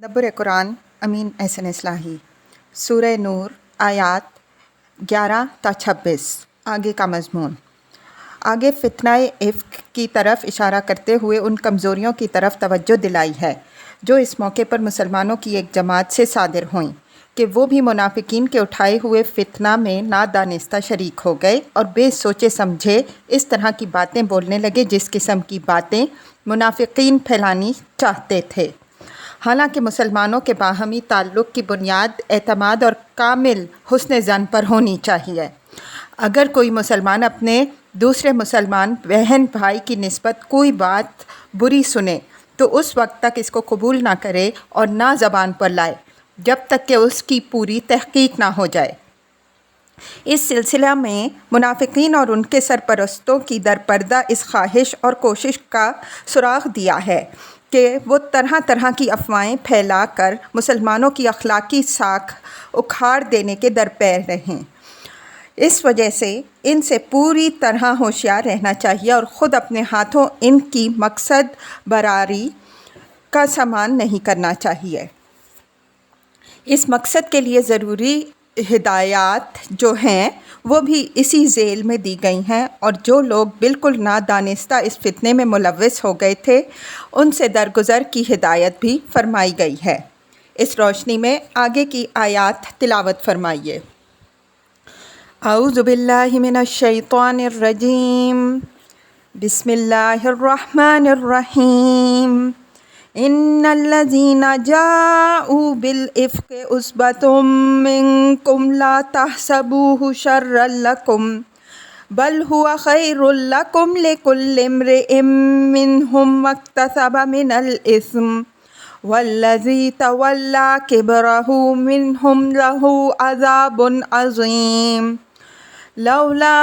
تدبر قرآن امین احسن اصلاحی سورہ نور آیات 11 تا 26۔ آگے کا مضمون آگے فتنہ افک کی طرف اشارہ کرتے ہوئے ان کمزوریوں کی طرف توجہ دلائی ہے جو اس موقع پر مسلمانوں کی ایک جماعت سے صادر ہوئیں کہ وہ بھی منافقین کے اٹھائے ہوئے فتنہ میں نادانستہ شریک ہو گئے اور بے سوچے سمجھے اس طرح کی باتیں بولنے لگے جس قسم کی باتیں منافقین پھیلانی چاہتے تھے، حالانکہ مسلمانوں کے باہمی تعلق کی بنیاد اعتماد اور کامل حسن ظن پر ہونی چاہیے۔ اگر کوئی مسلمان اپنے دوسرے مسلمان بہن بھائی کی نسبت کوئی بات بری سنے تو اس وقت تک اس کو قبول نہ کرے اور نہ زبان پر لائے جب تک کہ اس کی پوری تحقیق نہ ہو جائے۔ اس سلسلہ میں منافقین اور ان کے سرپرستوں کی درپردہ اس خواہش اور کوشش کا سراغ دیا ہے کہ وہ طرح طرح کی افواہیں پھیلا کر مسلمانوں کی اخلاقی ساکھ اکھاڑ دینے کے درپے رہیں۔ اس وجہ سے ان سے پوری طرح ہوشیار رہنا چاہیے اور خود اپنے ہاتھوں ان کی مقصد براری کا سامان نہیں کرنا چاہیے۔ اس مقصد کے لیے ضروری ہدایات جو ہیں وہ بھی اسی ذیل میں دی گئی ہیں، اور جو لوگ بالکل نادانستہ اس فتنے میں ملوث ہو گئے تھے ان سے درگزر کی ہدایت بھی فرمائی گئی ہے۔ اس روشنی میں آگے کی آیات تلاوت فرمائیے۔ اعوذ باللہ من الشیطان الرجیم، بسم اللہ الرحمن الرحیم۔ ان الذین جاءوا بالافک عصبۃ منکم لا تحسبوه شرا لکم بل هو خیر لکم لکل امرئ منہم ما اکتسب من الاثم والذی تولی کبرہ منہم لہ عذاب عظیم۔ لولا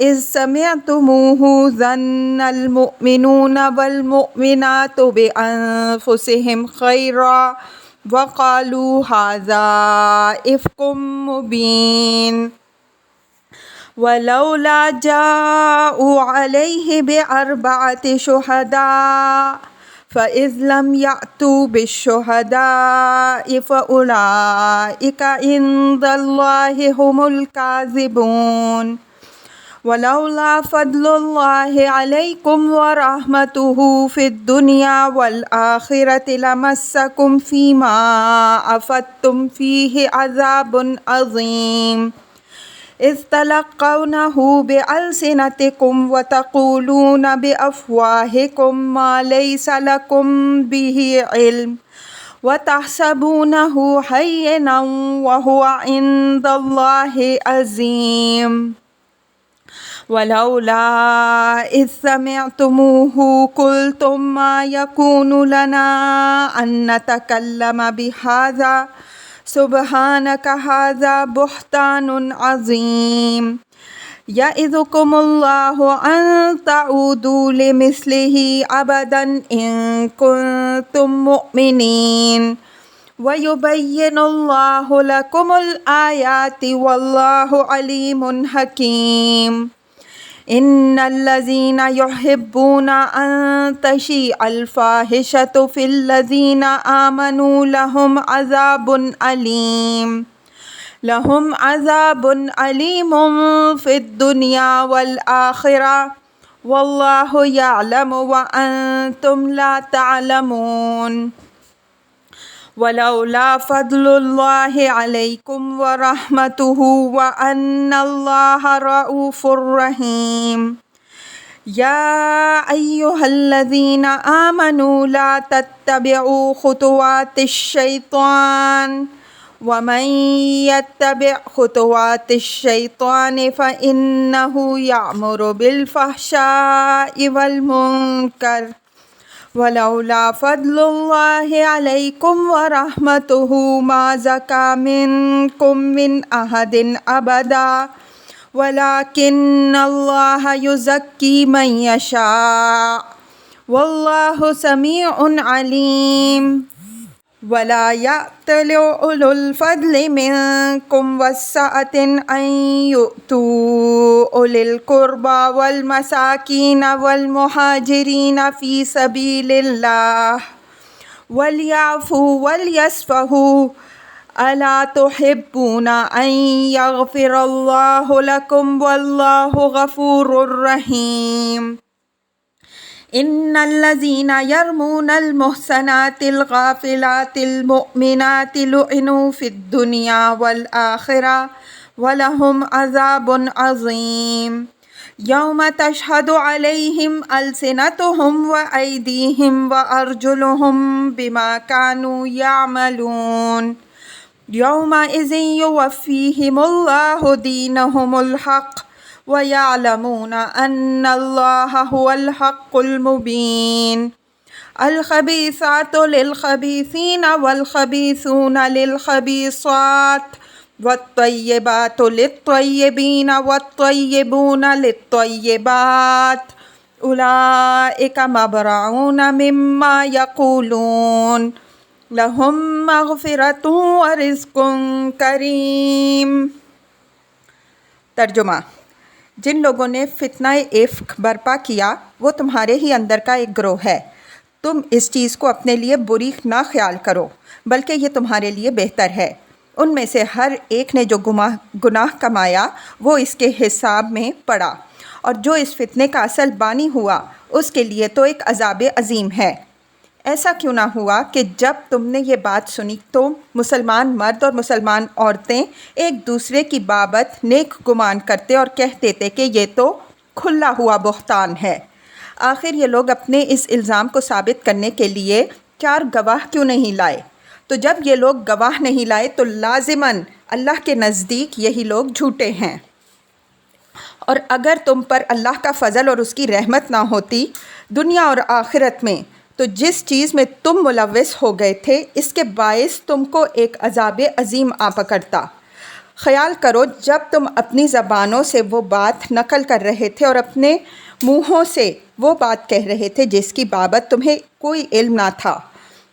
اذ سمعتموہ ظن المؤمنون والمؤمنات بانفسہم خیرا وقالوا ھذا افک مبین۔ ولولا جاءوا علیہ باربعۃ شہداء فإذ لم یأتوا بالشہداء فأولئک عند اللہ ھم الکاذبون۔ ولولا فضل اللہ علیکم ورحمتہ فی الدنیا والآخرۃ لمسکم فیما افضتم فیہ عذاب عظیم۔ اذ تلقونہ بألسنتکم وتقولون بأفواہکم ما لیس لکم بہ علم وتحسبونہ ہینا وہو عند اللہ عظیم۔ ولولا اذ سمعتموہ قلتم ما یکون لنا ان نتکلم بہذا سبحانک ھذا بہتان عظیم۔ یعظکم اللہ ان تعودوا لمثلہ ابدا ان کنتم مؤمنین۔ ویبین اللہ لکم الآیات واللہ علیم حکیم۔ ان الذین یحبون ان تشیع الفاحشۃ فی الذین آمنوا لہم عذاب علیم فی الدنیا والآخرہ واللہ یعلم وانتم لا تعلمون۔ ولولا فضل اللہ علیکم ورحمتہ وان اللہ رؤوف رحیم۔ یا ایہا الذین آمنوا لا تتبعوا خطوات الشیطان ومن یتبع خطوات الشیطان فإنہ یأمر بالفحشاء والمنکر۔ ولولا فضل اللہ علیکم ورحمتہ ما زکا منکم من احد ابدا ولکن اللہ یزکی من یشاء واللہ سمیع علیم۔ ولا یأتل اولو الفضل منکم والسعة ان یؤتوا اولی القربى والمساکین والمہاجرین فی سبیل اللہ وَلْيَعْفُوا وَلْيَصْفَحُوا أَلَا تُحِبُّونَ أَن يَغْفِرَ اللَّهُ لَكُمْ وَاللَّهُ غَفُورٌ رَحِيمٌ إِنَّ الَّذِينَ يَرْمُونَ الْمُحْصَنَاتِ الْغَافِلَاتِ الْمُؤْمِنَاتِ لُعِنُوا فِي الدُّنْيَا وَالْآخِرَةِ وَلَهُمْ عَذَابٌ عَظِيمٌ يَوْمَ تَشْهَدُ عَلَيْهِمْ أَلْسِنَتُهُمْ وَأَيْدِيهِمْ وَأَرْجُلُهُمْ بِمَا كَانُوا يَعْمَلُونَ يَوْمَئِذٍ يُوَفِّيهِمُ اللَّهُ دِينَهُمُ الْحَقَّ وَيَعْلَمُونَ أَنَّ اللَّهَ هُوَ الْحَقُّ الْمُبِينُ الْخَبِيثَاتُ لِلْخَبِيثِينَ وَالْخَبِيثُونَ لِلْخَبِيثَاتِ وَالطَّيِّبَاتُ لِلطَّيِّبِينَ وَالطَّيِّبُونَ لِلطَّيِّبَاتِ أُولَئِكَ مُبَرَّؤُونَ مِمَّا يَقُولُونَ لَهُم مَّغْفِرَةٌ وَرِزْقٌ کریم۔ ترجمہ: جن لوگوں نے فتنہ افک برپا کیا وہ تمہارے ہی اندر کا ایک گروہ ہے۔ تم اس چیز کو اپنے لیے بری نہ خیال کرو بلکہ یہ تمہارے لیے بہتر ہے۔ ان میں سے ہر ایک نے جو گناہ کمایا وہ اس کے حساب میں پڑا، اور جو اس فتنے کا اصل بانی ہوا اس کے لیے تو ایک عذاب عظیم ہے۔ ایسا کیوں نہ ہوا کہ جب تم نے یہ بات سنی تو مسلمان مرد اور مسلمان عورتیں ایک دوسرے کی بابت نیک گمان کرتے اور کہتے تھے کہ یہ تو کھلا ہوا بہتان ہے۔ آخر یہ لوگ اپنے اس الزام کو ثابت کرنے کے لیے 4 گواہ کیوں نہیں لائے؟ تو جب یہ لوگ گواہ نہیں لائے تو لازماً اللہ کے نزدیک یہی لوگ جھوٹے ہیں۔ اور اگر تم پر اللہ کا فضل اور اس کی رحمت نہ ہوتی دنیا اور آخرت میں تو جس چیز میں تم ملوث ہو گئے تھے اس کے باعث تم کو ایک عذاب عظیم آ پکڑتا۔ خیال کرو جب تم اپنی زبانوں سے وہ بات نقل کر رہے تھے اور اپنے منہوں سے وہ بات کہہ رہے تھے جس کی بابت تمہیں کوئی علم نہ تھا،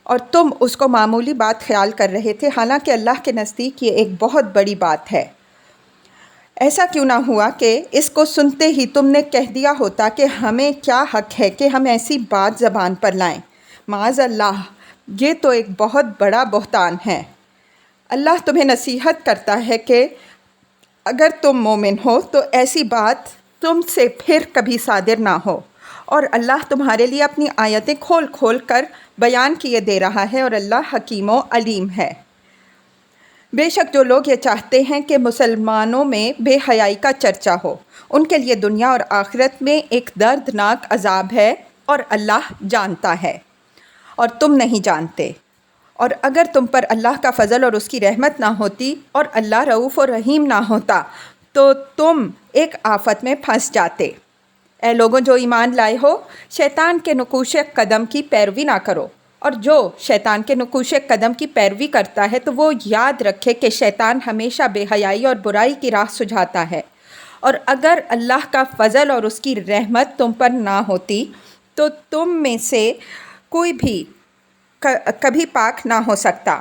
اور تم اس کو معمولی بات خیال کر رہے تھے، حالانکہ اللہ کے نزدیک یہ ایک بہت بڑی بات ہے۔ ایسا کیوں نہ ہوا کہ اس کو سنتے ہی تم نے کہہ دیا ہوتا کہ ہمیں کیا حق ہے کہ ہم ایسی بات زبان پر لائیں؟ معاذ اللہ، یہ تو ایک بہت بڑا بہتان ہے۔ اللہ تمہیں نصیحت کرتا ہے کہ اگر تم مومن ہو تو ایسی بات تم سے پھر کبھی صادر نہ ہو، اور اللہ تمہارے لیے اپنی آیتیں کھول کھول کر بیان کیے دے رہا ہے، اور اللہ حکیم و علیم ہے۔ بے شک جو لوگ یہ چاہتے ہیں کہ مسلمانوں میں بے حیائی کا چرچا ہو ان کے لیے دنیا اور آخرت میں ایک دردناک عذاب ہے، اور اللہ جانتا ہے اور تم نہیں جانتے۔ اور اگر تم پر اللہ کا فضل اور اس کی رحمت نہ ہوتی اور اللہ رؤوف و رحیم نہ ہوتا تو تم ایک آفت میں پھنس جاتے۔ اے لوگوں جو ایمان لائے ہو، شیطان کے نقوش قدم کی پیروی نہ کرو، اور جو شیطان کے نقوش قدم کی پیروی کرتا ہے تو وہ یاد رکھے کہ شیطان ہمیشہ بے حیائی اور برائی کی راہ سجھاتا ہے، اور اگر اللہ کا فضل اور اس کی رحمت تم پر نہ ہوتی تو تم میں سے کوئی بھی کبھی پاک نہ ہو سکتا،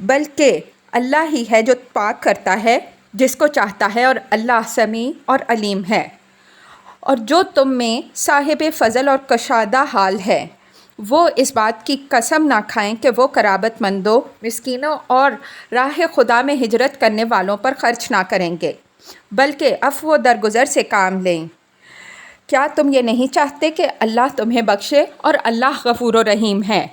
بلکہ اللہ ہی ہے جو پاک کرتا ہے جس کو چاہتا ہے، اور اللہ سمیع اور علیم ہے۔ اور جو تم میں صاحب فضل اور کشادہ حال ہے وہ اس بات کی قسم نہ کھائیں کہ وہ قرابت مندوں، مسکینوں اور راہ خدا میں ہجرت کرنے والوں پر خرچ نہ کریں گے، بلکہ عفو و درگزر سے کام لیں۔ کیا تم یہ نہیں چاہتے کہ اللہ تمہیں بخشے؟ اور اللہ غفور و رحیم ہے۔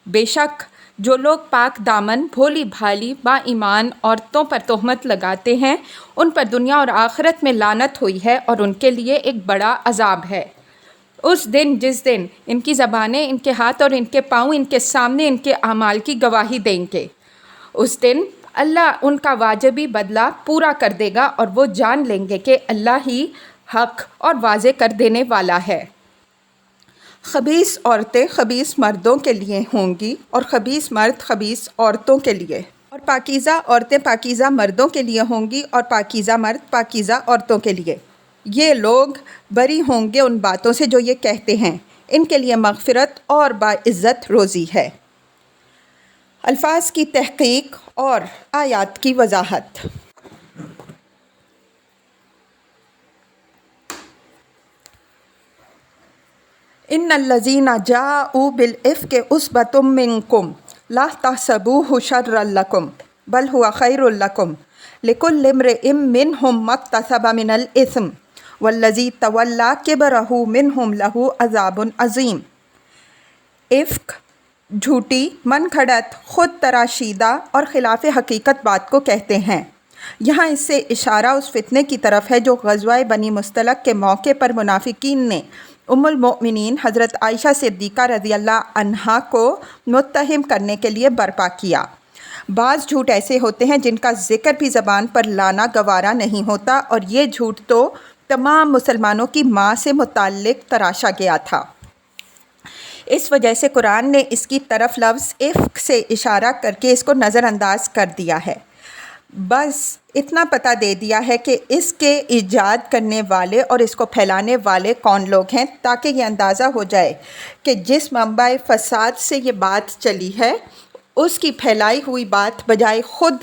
بے شک جو لوگ پاک دامن بھولی بھالی با ایمان عورتوں پر تہمت لگاتے ہیں ان پر دنیا اور آخرت میں لعنت ہوئی ہے، اور ان کے لیے ایک بڑا عذاب ہے۔ اس دن جس دن ان کی زبانیں، ان کے ہاتھ اور ان کے پاؤں ان کے سامنے ان کے اعمال کی گواہی دیں گے، اس دن اللہ ان کا واجبی بدلہ پورا کر دے گا، اور وہ جان لیں گے کہ اللہ ہی حق اور واضح کر دینے والا ہے۔ خبیث عورتیں خبیث مردوں کے لیے ہوں گی اور خبیث مرد خبیث عورتوں کے لیے، اور پاکیزہ عورتیں پاکیزہ مردوں کے لیے ہوں گی اور پاکیزہ مرد پاکیزہ عورتوں کے لیے۔ یہ لوگ بری ہوں گے ان باتوں سے جو یہ کہتے ہیں، ان کے لیے مغفرت اور باعزت روزی ہے۔ الفاظ کی تحقیق اور آیات کی وضاحت۔ ان الذین جاءوا بالافک عصبۃ منکم لا تحسبوه شرا لکم بل هو خیر لکم لکل امرئ منہم ما اکتسب من الاثم والذی تولی کبرہ منہم لہ عذاب عظیم۔ افک جھوٹی، من گھڑت، خود تراشیدہ اور خلاف حقیقت بات کو کہتے ہیں۔ یہاں اس سے اشارہ اس فتنے کی طرف ہے جو غزوہ بنی مصطلق کے موقع پر منافقین نے ام المؤمنین حضرت عائشہ صدیقہ رضی اللہ عنہا کو متہم کرنے کے لیے برپا کیا۔ بعض جھوٹ ایسے ہوتے ہیں جن کا ذکر بھی زبان پر لانا گوارا نہیں ہوتا، اور یہ جھوٹ تو تمام مسلمانوں کی ماں سے متعلق تراشا گیا تھا۔ اس وجہ سے قرآن نے اس کی طرف لفظ افک سے اشارہ کر کے اس کو نظر انداز کر دیا ہے، بس اتنا پتہ دے دیا ہے کہ اس کے ایجاد کرنے والے اور اس کو پھیلانے والے کون لوگ ہیں، تاکہ یہ اندازہ ہو جائے کہ جس منبع فساد سے یہ بات چلی ہے اس کی پھیلائی ہوئی بات بجائے خود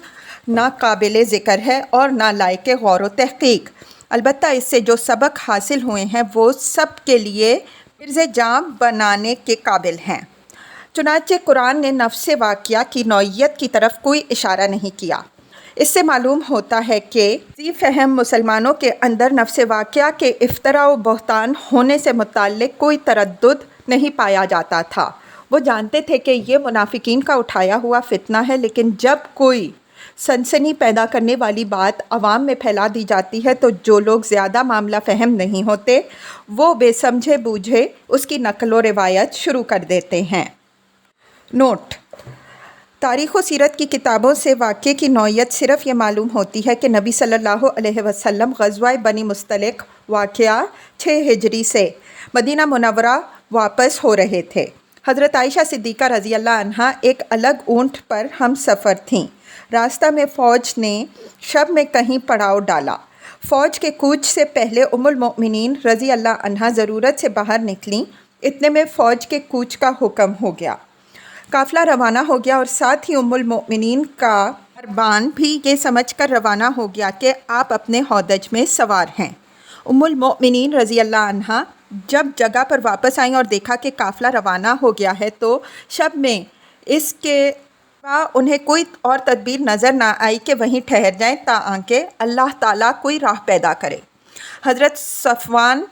ناقابل ذکر ہے اور نہ لائق غور و تحقیق۔ البتہ اس سے جو سبق حاصل ہوئے ہیں وہ سب کے لیے عرض جام بنانے کے قابل ہیں۔ چنانچہ قرآن نے نفس واقعہ کی نوعیت کی طرف کوئی اشارہ نہیں کیا۔ اس سے معلوم ہوتا ہے کہ ذی فہم مسلمانوں کے اندر نفس واقعہ کے افتراء و بہتان ہونے سے متعلق کوئی تردد نہیں پایا جاتا تھا۔ وہ جانتے تھے کہ یہ منافقین کا اٹھایا ہوا فتنہ ہے، لیکن جب کوئی سنسنی پیدا کرنے والی بات عوام میں پھیلا دی جاتی ہے تو جو لوگ زیادہ معاملہ فہم نہیں ہوتے وہ بے سمجھے بوجھے اس کی نقل و روایت شروع کر دیتے ہیں۔ نوٹ: تاریخ و سیرت کی کتابوں سے واقعے کی نوعیت صرف یہ معلوم ہوتی ہے کہ نبی صلی اللہ علیہ وسلم غزوہ بنی مصطلق واقعہ 6 ہجری سے مدینہ منورہ واپس ہو رہے تھے۔ حضرت عائشہ صدیقہ رضی اللہ عنہا ایک الگ اونٹ پر ہم سفر تھیں۔ راستہ میں فوج نے شب میں کہیں پڑاؤ ڈالا۔ فوج کے کوچ سے پہلے ام المؤمنین رضی اللہ عنہا ضرورت سے باہر نکلیں، اتنے میں فوج کے کوچ کا حکم ہو گیا۔ قافلہ روانہ ہو گیا اور ساتھ ہی ام المؤمنین کا دربان بھی یہ سمجھ کر روانہ ہو گیا کہ آپ اپنے ہودج میں سوار ہیں۔ ام المؤمنین رضی اللہ عنہا جب جگہ پر واپس آئیں اور دیکھا کہ قافلہ روانہ ہو گیا ہے تو شب میں اس کے انہیں کوئی اور تدبیر نظر نہ آئی کہ وہیں ٹھہر جائیں تاکہ اللہ تعالیٰ کوئی راہ پیدا کرے۔ حضرت صفوان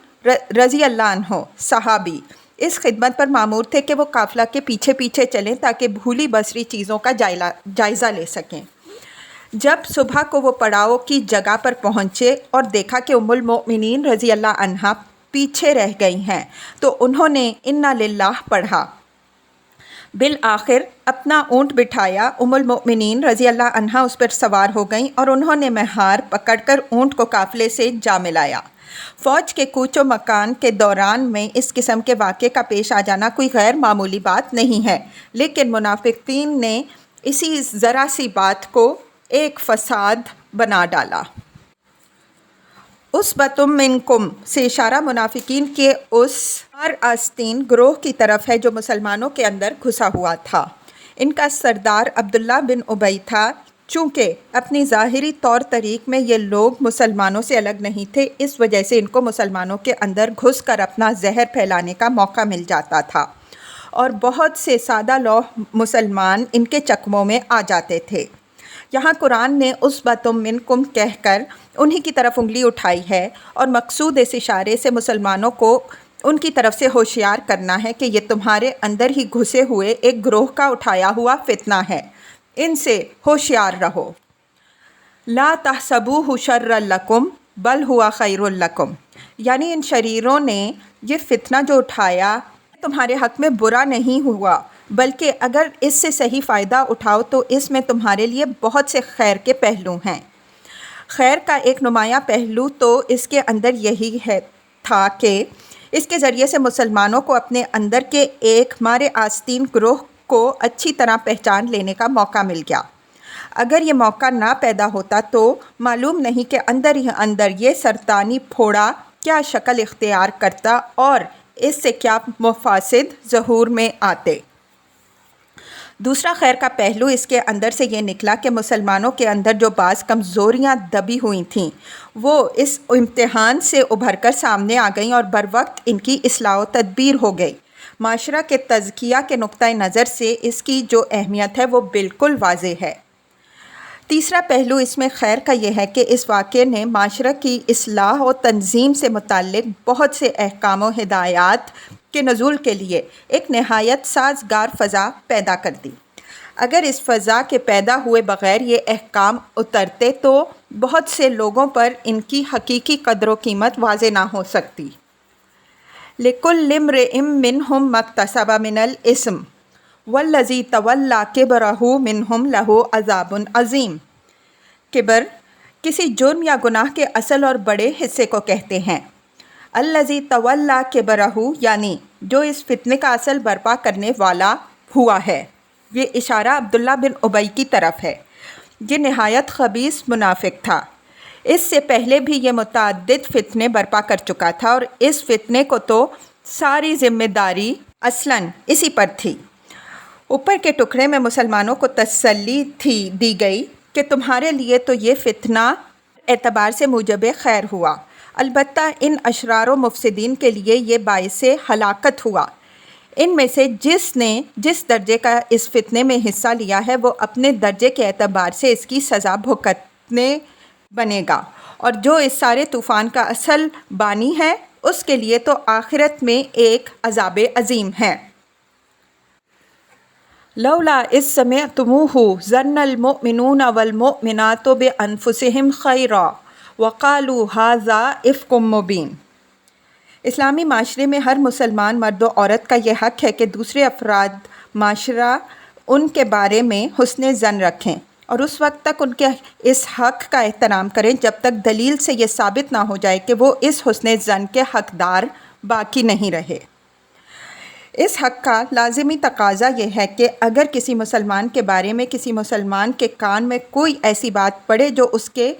رضی اللہ عنہ صحابی اس خدمت پر مامور تھے کہ وہ قافلہ کے پیچھے پیچھے چلیں تاکہ بھولی بصری چیزوں کا جائزہ لے سکیں۔ جب صبح کو وہ پڑاؤ کی جگہ پر پہنچے اور دیکھا کہ ام المؤمنین رضی اللہ عنہا پیچھے رہ گئی ہیں تو انہوں نے انا للہ پڑھا۔ بالآخر اپنا اونٹ بٹھایا، ام المؤمنین رضی اللہ عنہا اس پر سوار ہو گئیں اور انہوں نے مہار پکڑ کر اونٹ کو قافلے سے جا ملایا۔ فوج کے کوچ و مکان کے دوران میں اس قسم کے واقعے کا پیش آ جانا کوئی غیر معمولی بات نہیں ہے، لیکن منافقین نے اسی ذرا سی بات کو ایک فساد بنا ڈالا۔ عصبۃ منکم سے اشارہ منافقین کے اس آستین گروہ کی طرف ہے جو مسلمانوں کے اندر گھسا ہوا تھا۔ ان کا سردار عبداللہ بن ابی تھا۔ چونکہ اپنی ظاہری طور طریق میں یہ لوگ مسلمانوں سے الگ نہیں تھے، اس وجہ سے ان کو مسلمانوں کے اندر گھس کر اپنا زہر پھیلانے کا موقع مل جاتا تھا، اور بہت سے سادہ لوح مسلمان ان کے چکموں میں آ جاتے تھے۔ یہاں قرآن نے عصبۃ منکم کہہ کر انہی کی طرف انگلی اٹھائی ہے، اور مقصود اس اشارے سے مسلمانوں کو ان کی طرف سے ہوشیار کرنا ہے کہ یہ تمہارے اندر ہی گھسے ہوئے ایک گروہ کا اٹھایا ہوا فتنہ ہے، ان سے ہوشیار رہو۔ لا تحسبوہ شرا لکم بل ہوا خیر لکم، یعنی ان شریروں نے یہ فتنہ جو اٹھایا تمہارے حق میں برا نہیں ہوا، بلکہ اگر اس سے صحیح فائدہ اٹھاؤ تو اس میں تمہارے لیے بہت سے خیر کے پہلو ہیں۔ خیر کا ایک نمایاں پہلو تو اس کے اندر یہی تھا کہ اس کے ذریعے سے مسلمانوں کو اپنے اندر کے ایک مارے آستین گروہ کو اچھی طرح پہچان لینے کا موقع مل گیا۔ اگر یہ موقع نہ پیدا ہوتا تو معلوم نہیں کہ اندر ہی اندر یہ سرطانی پھوڑا کیا شکل اختیار کرتا اور اس سے کیا مفاسد ظہور میں آتے۔ دوسرا خیر کا پہلو اس کے اندر سے یہ نکلا کہ مسلمانوں کے اندر جو بعض کمزوریاں دبی ہوئی تھیں وہ اس امتحان سے ابھر کر سامنے آ گئیں اور بروقت ان کی اصلاح و تدبیر ہو گئی۔ معاشرہ کے تزکیہ کے نقطۂ نظر سے اس کی جو اہمیت ہے وہ بالکل واضح ہے۔ تیسرا پہلو اس میں خیر کا یہ ہے کہ اس واقعے نے معاشرہ کی اصلاح و تنظیم سے متعلق بہت سے احکام و ہدایات کے نزول کے لیے ایک نہایت سازگار فضا پیدا کر دی۔ اگر اس فضا کے پیدا ہوئے بغیر یہ احکام اترتے تو بہت سے لوگوں پر ان کی حقیقی قدر و قیمت واضح نہ ہو سکتی۔ لِكُلِّ امْرِئٍ مِّنْهُمْ مَا اكْتَسَبَ مِنَ الْإِثْمِ وَالَّذِي تَوَلَّىٰ كِبْرَهُ مِنْهُمْ لَهُ عَذَابٌ عَظِيمٌ۔ کبر کسی جرم یا گناہ کے اصل اور بڑے حصے کو کہتے ہیں۔ الَّذِي تَوَلَّىٰ كِبْرَهُ یعنی جو اس فتنے کا اصل برپا کرنے والا ہوا ہے۔ یہ اشارہ عبداللہ بن ابی کی طرف ہے۔ یہ نہایت خبیث منافق تھا۔ اس سے پہلے بھی یہ متعدد فتنے برپا کر چکا تھا اور اس فتنے کو تو ساری ذمہ داری اصلاً اسی پر تھی۔ اوپر کے ٹکڑے میں مسلمانوں کو تسلی دی گئی کہ تمہارے لیے تو یہ فتنہ اعتبار سے موجب خیر ہوا، البتہ ان اشرار و مفسدین کے لیے یہ باعث ہلاکت ہوا۔ ان میں سے جس نے جس درجے کا اس فتنے میں حصہ لیا ہے وہ اپنے درجے کے اعتبار سے اس کی سزا بھگتنے بنے گا، اور جو اس سارے طوفان کا اصل بانی ہے اس کے لیے تو آخرت میں ایک عذاب عظیم ہے۔ لولا اذ سمعتموہ ظن المؤمنون والمؤمنات بانفسہم خیرا وقالوا ھذا افک مبین۔ اسلامی معاشرے میں ہر مسلمان مرد و عورت کا یہ حق ہے کہ دوسرے افراد معاشرہ ان کے بارے میں حسن ظن رکھیں اور اس وقت تک ان کے اس حق کا احترام کریں جب تک دلیل سے یہ ثابت نہ ہو جائے کہ وہ اس حسن ظن کے حقدار باقی نہیں رہے۔ اس حق کا لازمی تقاضا یہ ہے کہ اگر کسی مسلمان کے بارے میں کسی مسلمان کے کان میں کوئی ایسی بات پڑے جو اس کے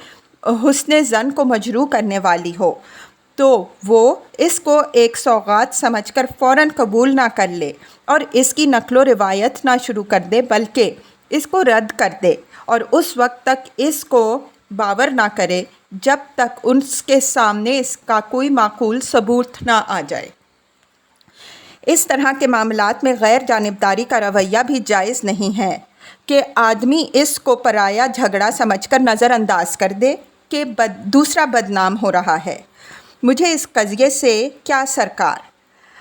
حسن ظن کو مجروح کرنے والی ہو تو وہ اس کو ایک سوغات سمجھ کر فوراً قبول نہ کر لے اور اس کی نقل و روایت نہ شروع کر دے، بلکہ اس کو رد کر دے اور اس وقت تک اس کو باور نہ کرے جب تک اس کے سامنے اس کا کوئی معقول ثبوت نہ آ جائے۔ اس طرح کے معاملات میں غیر جانبداری کا رویہ بھی جائز نہیں ہے کہ آدمی اس کو پرایا جھگڑا سمجھ کر نظر انداز کر دے کہ دوسرا بدنام ہو رہا ہے۔ مجھے اس قضیے سے کیا سرکار،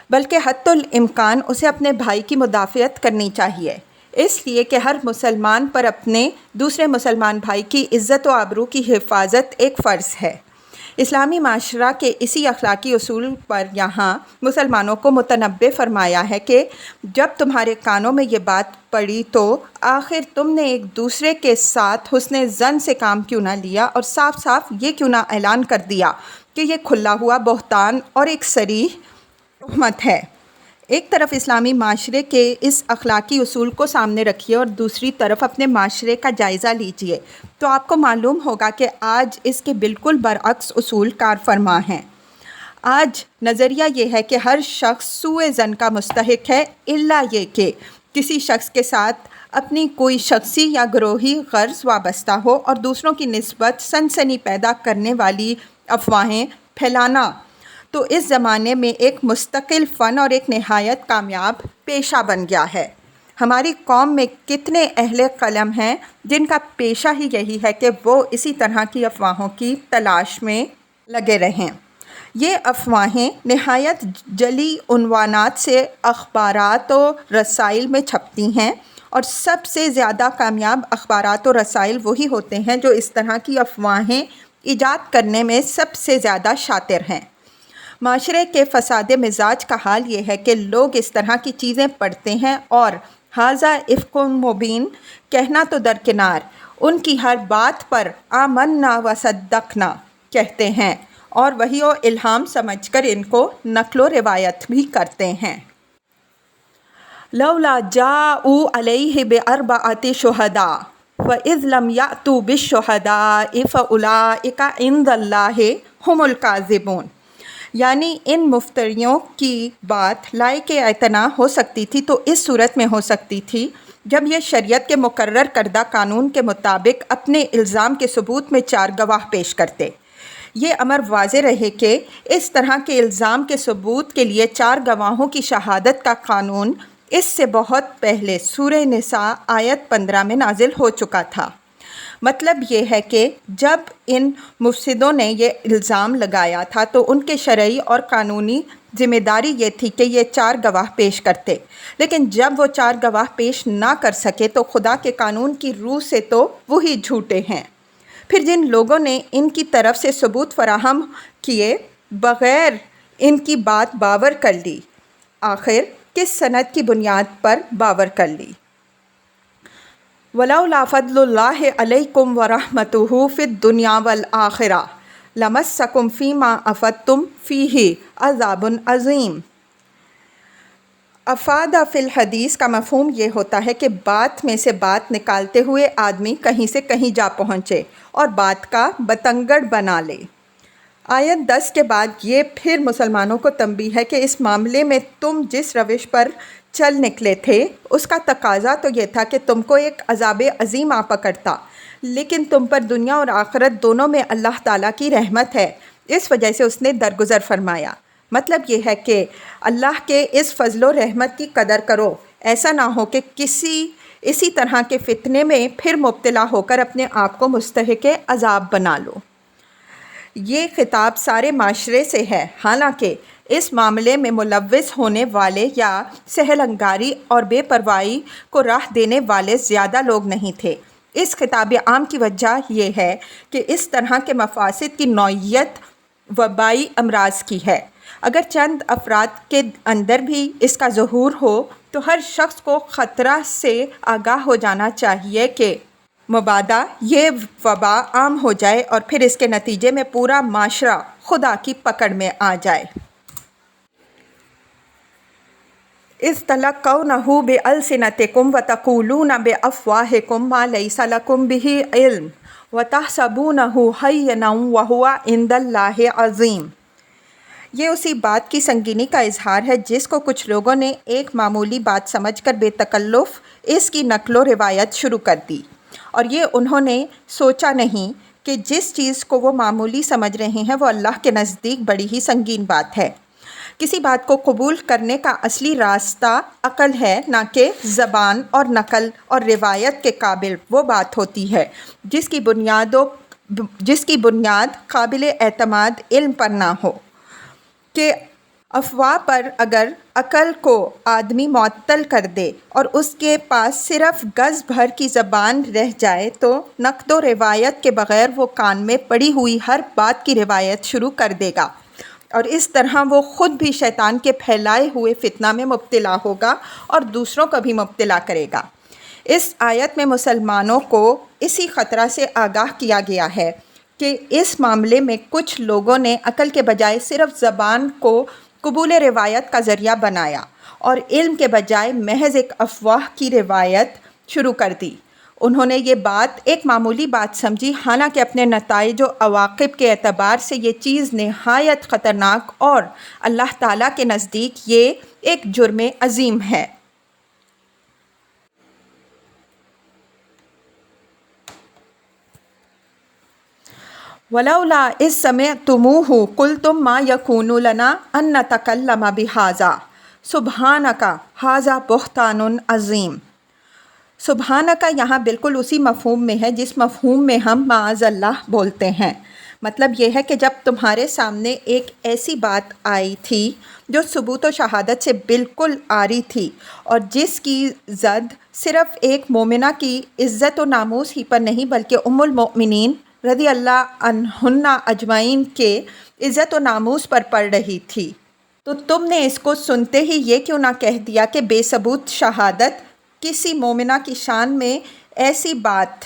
بلکہ حتی الامکان اسے اپنے بھائی کی مدافعت کرنی چاہیے، اس لیے کہ ہر مسلمان پر اپنے دوسرے مسلمان بھائی کی عزت و آبرو کی حفاظت ایک فرض ہے۔ اسلامی معاشرہ کے اسی اخلاقی اصول پر یہاں مسلمانوں کو متنبہ فرمایا ہے کہ جب تمہارے کانوں میں یہ بات پڑی تو آخر تم نے ایک دوسرے کے ساتھ حسن ظن سے کام کیوں نہ لیا اور صاف صاف یہ کیوں نہ اعلان کر دیا کہ یہ کھلا ہوا بہتان اور ایک صریح تہمت ہے۔ ایک طرف اسلامی معاشرے کے اس اخلاقی اصول کو سامنے رکھیے اور دوسری طرف اپنے معاشرے کا جائزہ لیجئے تو آپ کو معلوم ہوگا کہ آج اس کے بالکل برعکس اصول کار فرما ہیں۔ آج نظریہ یہ ہے کہ ہر شخص سوء ظن کا مستحق ہے الا یہ کہ کسی شخص کے ساتھ اپنی کوئی شخصی یا گروہی غرض وابستہ ہو اور دوسروں کی نسبت سنسنی پیدا کرنے والی افواہیں پھیلانا تو اس زمانے میں ایک مستقل فن اور ایک نہایت کامیاب پیشہ بن گیا ہے۔ ہماری قوم میں کتنے اہل قلم ہیں جن کا پیشہ ہی یہی ہے کہ وہ اسی طرح کی افواہوں کی تلاش میں لگے رہیں۔ یہ افواہیں نہایت جلی عنوانات سے اخبارات و رسائل میں چھپتی ہیں اور سب سے زیادہ کامیاب اخبارات و رسائل وہی ہوتے ہیں جو اس طرح کی افواہیں ایجاد کرنے میں سب سے زیادہ شاطر ہیں۔ معاشرے کے فساد مزاج کا حال یہ ہے کہ لوگ اس طرح کی چیزیں پڑھتے ہیں اور ھذا افک مبین کہنا تو درکنار، ان کی ہر بات پر آمنا و صدقنا کہتے ہیں اور وحی و الہام سمجھ کر ان کو نقل و روایت بھی کرتے ہیں۔ لولا جاءوا علیہ باربعۃ شہداء فاذ لم یأتوا بالشہداء فاولئک عند اللہ ھم الکاذبون، یعنی ان مفتریوں کی بات لائق اعتنا ہو سکتی تھی تو اس صورت میں ہو سکتی تھی جب یہ شریعت کے مقرر کردہ قانون کے مطابق اپنے الزام کے ثبوت میں 4 گواہ پیش کرتے۔ یہ امر واضح رہے کہ اس طرح کے الزام کے ثبوت کے لیے 4 گواہوں کی شہادت کا قانون اس سے بہت پہلے سورہ نساء آیت 15 میں نازل ہو چکا تھا۔ مطلب یہ ہے کہ جب ان مفسدوں نے یہ الزام لگایا تھا تو ان کے شرعی اور قانونی ذمہ داری یہ تھی کہ یہ 4 گواہ پیش کرتے، لیکن جب وہ 4 گواہ پیش نہ کر سکے تو خدا کے قانون کی روح سے تو وہی جھوٹے ہیں۔ پھر جن لوگوں نے ان کی طرف سے ثبوت فراہم کیے بغیر ان کی بات باور کر لی، آخر کس سند کی بنیاد پر باور کر لی؟ وَلَوْلَا فَضْلُ اللَّهِ عَلَيْكُمْ وَرَحْمَتُهُ فِي الدُّنْيَا وَالْآخِرَةِ لَمَسَّكُمْ فِي مَا أَفَضْتُمْ فِيهِ عَذَابٌ عَظِيمٌ۔ افادہ فی الحدیث کا مفہوم یہ ہوتا ہے کہ بات میں سے بات نکالتے ہوئے آدمی کہیں سے کہیں جا پہنچے اور بات کا بتنگڑ بنا لے۔ آیت 10 کے بعد یہ پھر مسلمانوں کو تنبیہ ہے کہ اس معاملے میں تم جس روش پر چل نکلے تھے اس کا تقاضا تو یہ تھا کہ تم کو ایک عذاب عظیم آ پکڑتا، لیکن تم پر دنیا اور آخرت دونوں میں اللہ تعالیٰ کی رحمت ہے، اس وجہ سے اس نے درگزر فرمایا۔ مطلب یہ ہے کہ اللہ کے اس فضل و رحمت کی قدر کرو، ایسا نہ ہو کہ اسی طرح کے فتنے میں پھر مبتلا ہو کر اپنے آپ کو مستحق عذاب بنا لو۔ یہ خطاب سارے معاشرے سے ہے، حالانکہ اس معاملے میں ملوث ہونے والے یا سہل انگاری اور بے پرواہی کو راہ دینے والے زیادہ لوگ نہیں تھے۔ اس خطاب عام کی وجہ یہ ہے کہ اس طرح کے مفاسد کی نوعیت وبائی امراض کی ہے۔ اگر چند افراد کے اندر بھی اس کا ظہور ہو تو ہر شخص کو خطرہ سے آگاہ ہو جانا چاہیے کہ مبادا یہ وبا عام ہو جائے اور پھر اس کے نتیجے میں پورا معاشرہ خدا کی پکڑ میں آ جائے۔ اِذْ تَلَقَّوْنَهُ بِأَلْسِنَتِكُمْ وَتَقُولُونَ بِأَفْوَاهِكُمْ مَا لَيْسَ لَكُمْ بِهِ عِلْمٌ وَتَحْسَبُونَهُ هَيِّنًا وَهُوَ عِندَ اللَّهِ عَظِيمٌ۔ یہ اسی بات کی سنگینی کا اظہار ہے جس کو کچھ لوگوں نے ایک معمولی بات سمجھ کر بے تکلف اس کی نقل و روایت شروع کر دی، اور یہ انہوں نے سوچا نہیں کہ جس چیز کو وہ معمولی سمجھ رہے ہیں وہ اللہ کے نزدیک بڑی ہی سنگین بات ہے۔ کسی بات کو قبول کرنے کا اصلی راستہ عقل ہے، نہ کہ زبان اور نقل اور روایت کے قابل وہ بات ہوتی ہے جس کی بنیاد قابل اعتماد علم پر نہ ہو۔ کہ افواہ پر اگر عقل کو آدمی معطل کر دے اور اس کے پاس صرف گز بھر کی زبان رہ جائے تو نقد و روایت کے بغیر وہ کان میں پڑی ہوئی ہر بات کی روایت شروع کر دے گا، اور اس طرح وہ خود بھی شیطان کے پھیلائے ہوئے فتنہ میں مبتلا ہوگا اور دوسروں کو بھی مبتلا کرے گا۔ اس آیت میں مسلمانوں کو اسی خطرہ سے آگاہ کیا گیا ہے کہ اس معاملے میں کچھ لوگوں نے عقل کے بجائے صرف زبان کو قبول روایت کا ذریعہ بنایا اور علم کے بجائے محض ایک افواہ کی روایت شروع کر دی۔ انہوں نے یہ بات ایک معمولی بات سمجھی، حالانکہ اپنے نتائج و عواقب کے اعتبار سے یہ چیز نہایت خطرناک اور اللہ تعالیٰ کے نزدیک یہ ایک جرم عظیم ہے۔ وَلَوْلَا إِذْ سَمِعْتُمُوهُ قُلْتُمْ مَا يَكُونُ لَنَا أَن نَّتَكَلَّمَ بِهَٰذَا سُبْحَانَكَ هَٰذَا بُهْتَانٌ عَظِيمٌ۔ سبحانکا یہاں بالکل اسی مفہوم میں ہے جس مفہوم میں ہم معاذ اللہ بولتے ہیں۔ مطلب یہ ہے کہ جب تمہارے سامنے ایک ایسی بات آئی تھی جو ثبوت و شہادت سے بالکل عاری تھی اور جس کی زد صرف ایک مومنہ کی عزت و ناموس ہی پر نہیں بلکہ ام المؤمنین رضی اللہ عنہن اجمعین کے عزت و ناموس پر پڑ رہی تھی، تو تم نے اس کو سنتے ہی یہ کیوں نہ کہہ دیا کہ بے ثبوت شہادت کسی مومنہ کی شان میں ایسی بات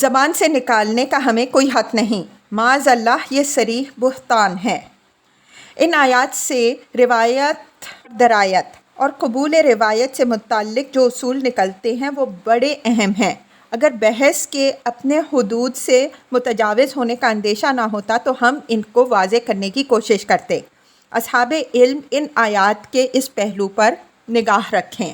زبان سے نکالنے کا ہمیں کوئی حق نہیں۔ معاذ اللہ یہ صریح بہتان ہے۔ ان آیات سے روایت درایت اور قبول روایت سے متعلق جو اصول نکلتے ہیں وہ بڑے اہم ہیں۔ اگر بحث کے اپنے حدود سے متجاوز ہونے کا اندیشہ نہ ہوتا تو ہم ان کو واضح کرنے کی کوشش کرتے۔ اصحاب علم ان آیات کے اس پہلو پر نگاہ رکھیں۔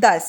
10,